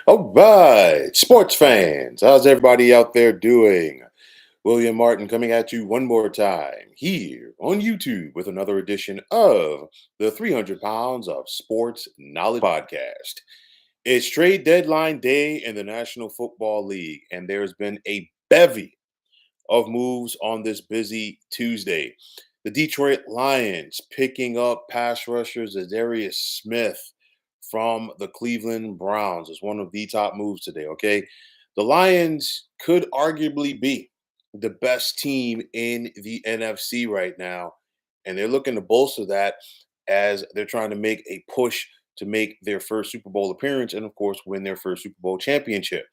All right, sports fans, how's everybody out there doing? William Martin coming at you one more time here on YouTube with another edition of the 300 Pounds of Sports Knowledge Podcast. It's trade deadline day in the National Football League, and there's been a bevy of moves on this busy Tuesday. The Detroit Lions picking up pass rusher Za'Darius Smith from the Cleveland Browns is one of the top moves today. Okay. The Lions could arguably be the best team in the NFC right now. And they're looking to bolster that as they're trying to make a push to make their first Super Bowl appearance and, of course, win their first Super Bowl championship.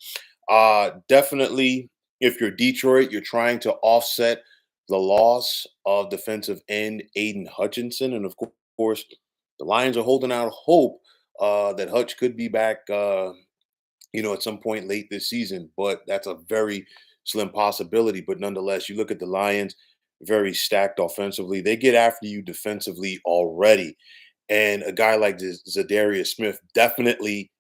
Definitely, if you're Detroit, you're trying to offset the loss of defensive end Aiden Hutchinson. And, of course, the Lions are holding out hope that Hutch could be back, at some point late this season, but that's a very slim possibility. But nonetheless, you look at the Lions, very stacked offensively. They get after you defensively already. And a guy like Za'Darius Smith definitely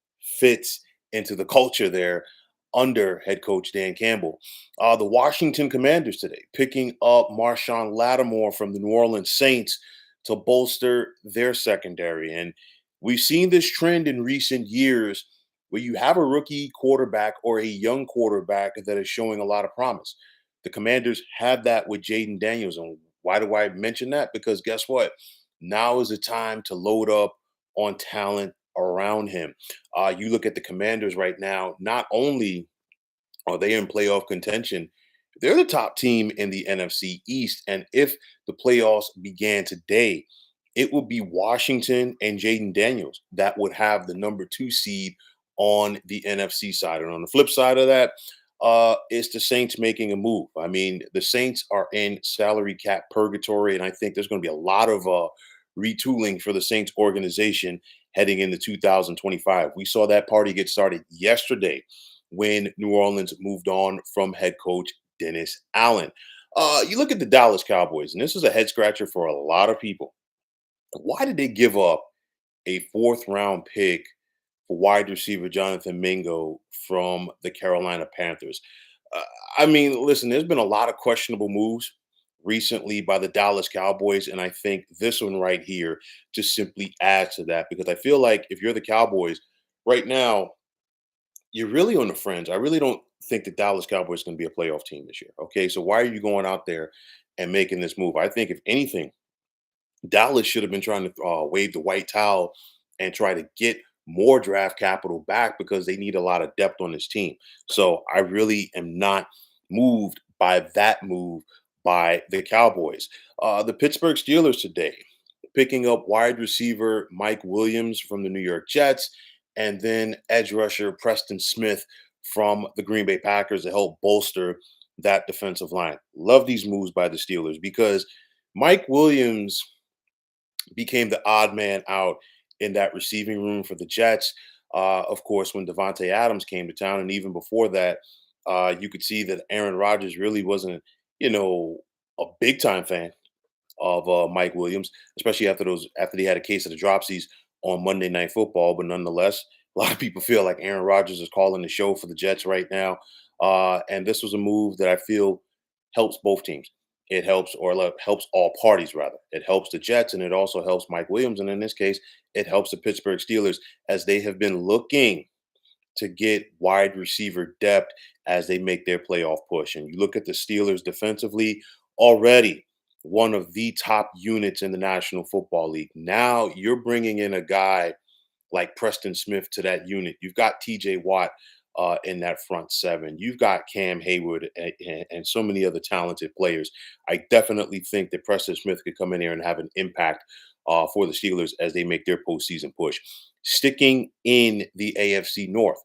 fits into the culture there under head coach Dan Campbell. The Washington Commanders today picking up Marshawn Lattimore from the New Orleans Saints to bolster their secondary. And we've seen this trend in recent years where you have a rookie quarterback or a young quarterback that is showing a lot of promise. The Commanders have that with Jaden Daniels. And why do I mention that? Because guess what? Now is the time to load up on talent around him. You look at the Commanders right now, not only are they in playoff contention, they're the top team in the NFC East. And if the playoffs began today, it would be Washington and Jaden Daniels that would have the number two seed on the NFC side. And on the flip side of that, it's the Saints making a move. I mean, the Saints are in salary cap purgatory, and I think there's going to be a lot of retooling for the Saints organization heading into 2025. We saw that party get started yesterday when New Orleans moved on from head coach Dennis Allen. You look at the Dallas Cowboys, and this is a head scratcher for a lot of people. Why did they give up a fourth round pick for wide receiver Jonathan Mingo from the Carolina Panthers? Uh, I mean, listen, there's been a lot of questionable moves recently by the Dallas Cowboys, and I think this one right here just simply adds to that because I feel like if you're the Cowboys right now, you're really on the fringe. I really don't think the Dallas Cowboys going to be a playoff team this year. Okay, so why are you going out there and making this move? I think if anything, Dallas should have been trying to wave the white towel and try to get more draft capital back because they need a lot of depth on this team. So I really am not moved by that move by the Cowboys. The Pittsburgh Steelers today picking up wide receiver Mike Williams from the New York Jets and then edge rusher Preston Smith from the Green Bay Packers to help bolster that defensive line. Love these moves by the Steelers because Mike Williams became the odd man out in that receiving room for the Jets. Of course, when Devontae Adams came to town, and even before that, you could see that Aaron Rodgers really wasn't, you know, a big time fan of Mike Williams, especially after they had a case of the dropsies on Monday Night Football. But nonetheless, a lot of people feel like Aaron Rodgers is calling the show for the Jets right now, and this was a move that I feel helps both teams. It helps, helps all parties rather. It helps the Jets, and it also helps Mike Williams, and in this case, it helps the Pittsburgh Steelers as they have been looking to get wide receiver depth as they make their playoff push. And you look at the Steelers defensively, already one of the top units in the National Football League. Now you're bringing in a guy like Preston Smith to that unit. You've got TJ Watt in that front seven. You've got Cam Hayward and so many other talented players. I definitely think that Preston Smith could come in here and have an impact for the Steelers as they make their postseason push. Sticking in the AFC North,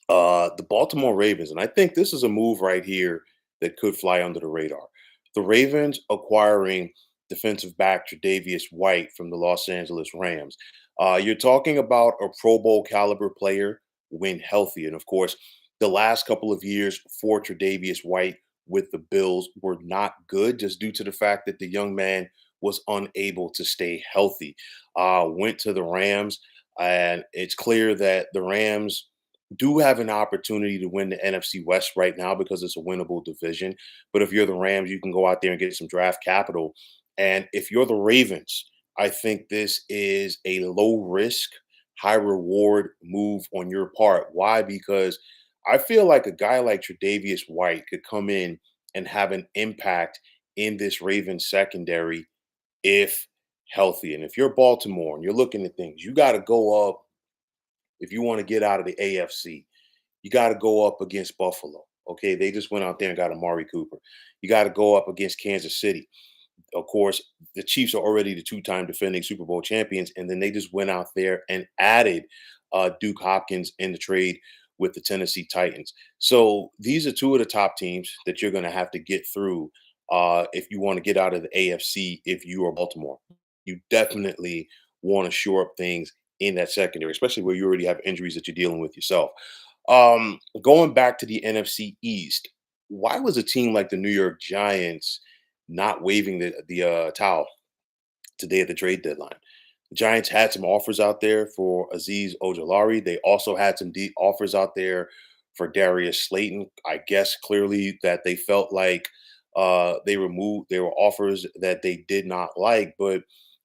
the Baltimore Ravens, and I think this is a move right here that could fly under the radar. The Ravens acquiring defensive back Tre'Davious White from the Los Angeles Rams. You're talking about a Pro Bowl caliber player when healthy, and of course, the last couple of years for Tre'Davious White with the Bills were not good, just due to the fact that the young man was unable to stay healthy. Went to the Rams, and it's clear that the Rams do have an opportunity to win the NFC West right now because it's a winnable division. But if you're the Rams, you can go out there and get some draft capital. And if you're the Ravens, I think this is a low risk, high reward move on your part. Why? Because I feel like a guy like Tre'Davious White could come in and have an impact in this Ravens secondary if healthy. And if you're Baltimore and you're looking at things, you got to go up if you want to get out of the AFC. You got to go up against Buffalo. Okay, they just went out there and got Amari Cooper. You got to go up against Kansas City. Of course, the Chiefs are already the two-time defending Super Bowl champions, and then they just went out there and added Duke Hopkins in the trade with the Tennessee Titans. So these are two of the top teams that you're going to have to get through if you want to get out of the AFC. If you are Baltimore, you definitely want to shore up things in that secondary, especially where you already have injuries that you're dealing with yourself. Going back to the NFC East, why was a team like the New York Giants not waving the towel today at the trade deadline? The Giants had some offers out there for Azeez Ojulari. They also had some offers out there for Darius Slayton. I guess clearly that they felt like they were offers that they did not like. But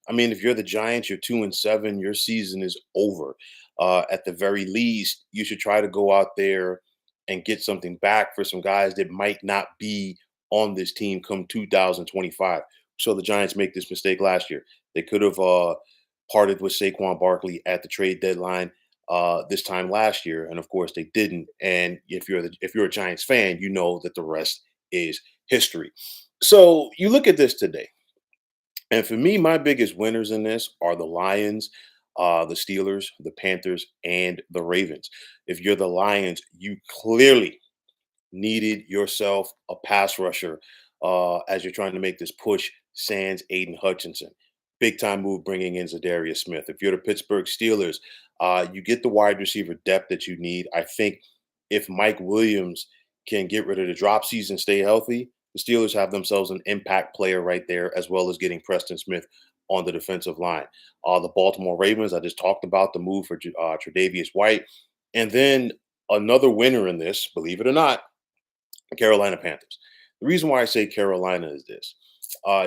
I mean, if you're the Giants, you're 2-7, your season is over. At the very least, you should try to go out there and get something back for some guys that might not be on this team come 2025. So the Giants make this mistake last year. They could have parted with Saquon Barkley at the trade deadline this time last year, and of course they didn't. And if you're a Giants fan, you know that the rest is history. So you look at this today, and for me, my biggest winners in this are the Lions, the Steelers, the Panthers, and the Ravens. If you're the Lions, you clearly needed yourself a pass rusher as you're trying to make this push sans Aiden Hutchinson. Big time move bringing in Za'Darius Smith. If you're the Pittsburgh Steelers, you get the wide receiver depth that you need. I think if Mike Williams can get rid of the drop season, stay healthy, the Steelers have themselves an impact player right there, as well as getting Preston Smith on the defensive line. The Baltimore Ravens, I just talked about the move for Tre'Davious White. And then another winner in this, believe it or not, the Carolina Panthers. The reason why I say Carolina is this.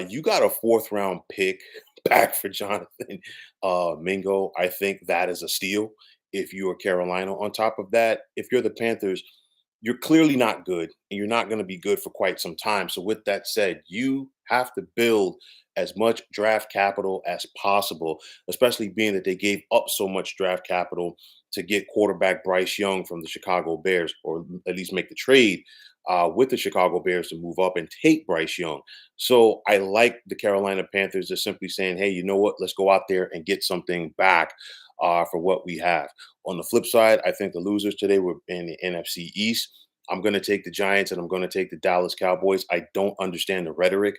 You got a fourth round pick back for Jonathan Mingo. I think that is a steal if you are Carolina. On top of that, if you're the Panthers, you're clearly not good and you're not going to be good for quite some time. So, with that said, you have to build as much draft capital as possible, especially being that they gave up so much draft capital to get quarterback Bryce Young from the Chicago Bears, or at least make the trade with the Chicago Bears to move up and take Bryce Young. So I like the Carolina Panthers just simply saying, hey, you know what? Let's go out there and get something back for what we have. On the flip side, I think the losers today were in the NFC East. I'm going to take the Giants and I'm going to take the Dallas Cowboys. I don't understand the rhetoric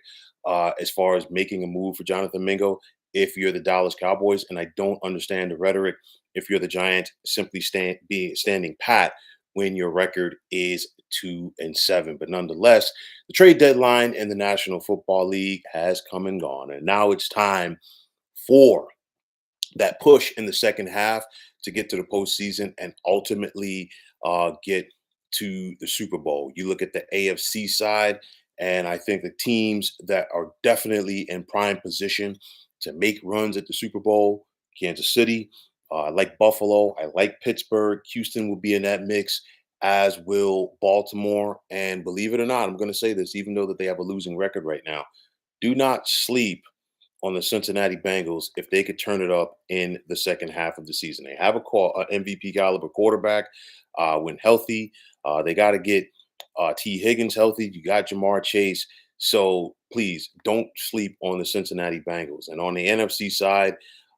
as far as making a move for Jonathan Mingo if you're the Dallas Cowboys, and I don't understand the rhetoric if you're the Giants simply standing pat when your record is 2-7. But nonetheless, the trade deadline in the National Football League has come and gone, and now it's time for that push in the second half to get to the postseason and ultimately get to the Super Bowl. You look at the AFC side, and I think the teams that are definitely in prime position to make runs at the Super Bowl, Kansas City, I like Buffalo, I like Pittsburgh, Houston will be in that mix, as will Baltimore. And believe it or not, I'm going to say this, even though that they have a losing record right now, do not sleep on the Cincinnati Bengals if they could turn it up in the second half of the season. They have an MVP caliber quarterback when healthy. They got to get T. Higgins healthy. You got Jamar Chase. So please don't sleep on the Cincinnati Bengals. And on the NFC side,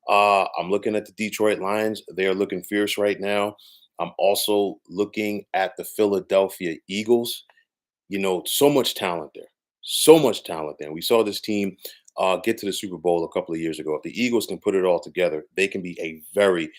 I'm looking at the Detroit Lions. They are looking fierce right now. I'm also looking at the Philadelphia Eagles. You know, so much talent there. So much talent there. We saw this team get to the Super Bowl a couple of years ago. If the Eagles can put it all together, they can be a very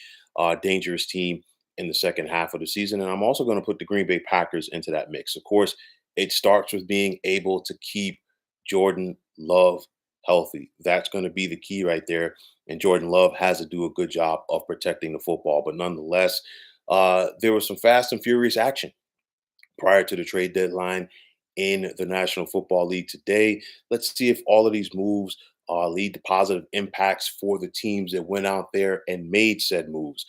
dangerous team in the second half of the season. And I'm also going to put the Green Bay Packers into that mix. Of course, it starts with being able to keep Jordan Love healthy. That's going to be the key right there. And Jordan Love has to do a good job of protecting the football. But nonetheless, There was some fast and furious action prior to the trade deadline in the National Football League today. Let's see if all of these moves lead to positive impacts for the teams that went out there and made said moves.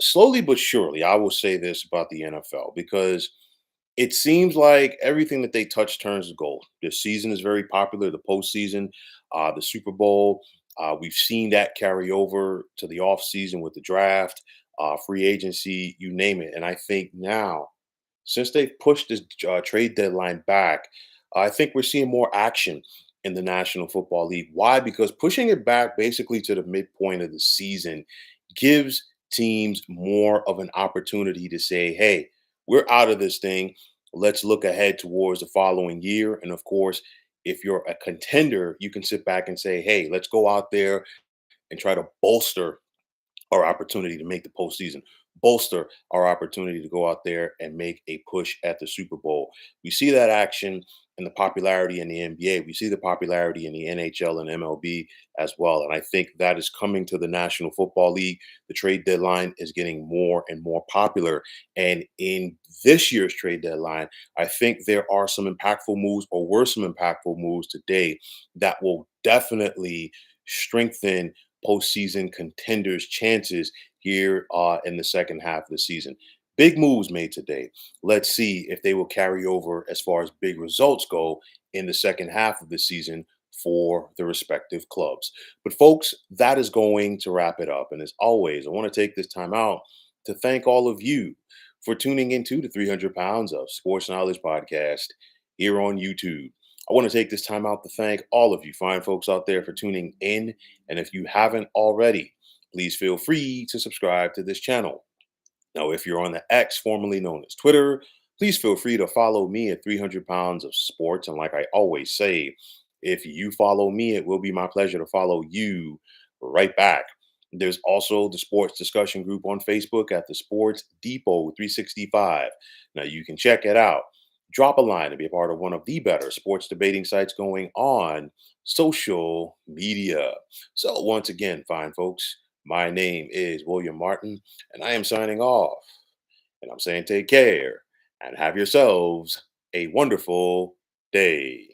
Slowly but surely, I will say this about the NFL because it seems like everything that they touch turns to gold. This season is very popular, the postseason, the Super Bowl. We've seen that carry over to the offseason with the draft, free agency, you name it. And I think now since they've pushed this trade deadline back, I think we're seeing more action in the National Football League. Why? Because pushing it back basically to the midpoint of the season gives teams more of an opportunity to say, hey, we're out of this thing. Let's look ahead towards the following year. And of course, if you're a contender, you can sit back and say, hey, let's go out there and try to bolster our opportunity to make the postseason, bolster our opportunity to go out there and make a push at the Super Bowl. We see that action and the popularity in the NBA. We see the popularity in the NHL and MLB as well. And I think that is coming to the National Football League. The trade deadline is getting more and more popular. And in this year's trade deadline, I think there are some impactful moves, or were some impactful moves today that will definitely strengthen postseason contenders' chances here in the second half of the season. Big moves made today. Let's see if they will carry over as far as big results go in the second half of the season for the respective clubs. But, folks, that is going to wrap it up. And as always, I want to take this time out to thank all of you for tuning into the 300 Pounds of Sports Knowledge podcast here on YouTube. I want to take this time out to thank all of you fine folks out there for tuning in. And if you haven't already, please feel free to subscribe to this channel. Now, if you're on the X, formerly known as Twitter, please feel free to follow me at 300 Pounds of Sports. And like I always say, if you follow me, it will be my pleasure to follow you right back. There's also the sports discussion group on Facebook at the Sports Depot 365. Now, you can check it out. Drop a line to be a part of one of the better sports debating sites going on social media. So, once again, fine folks, my name is William Martin, and I am signing off. And I'm saying take care and have yourselves a wonderful day.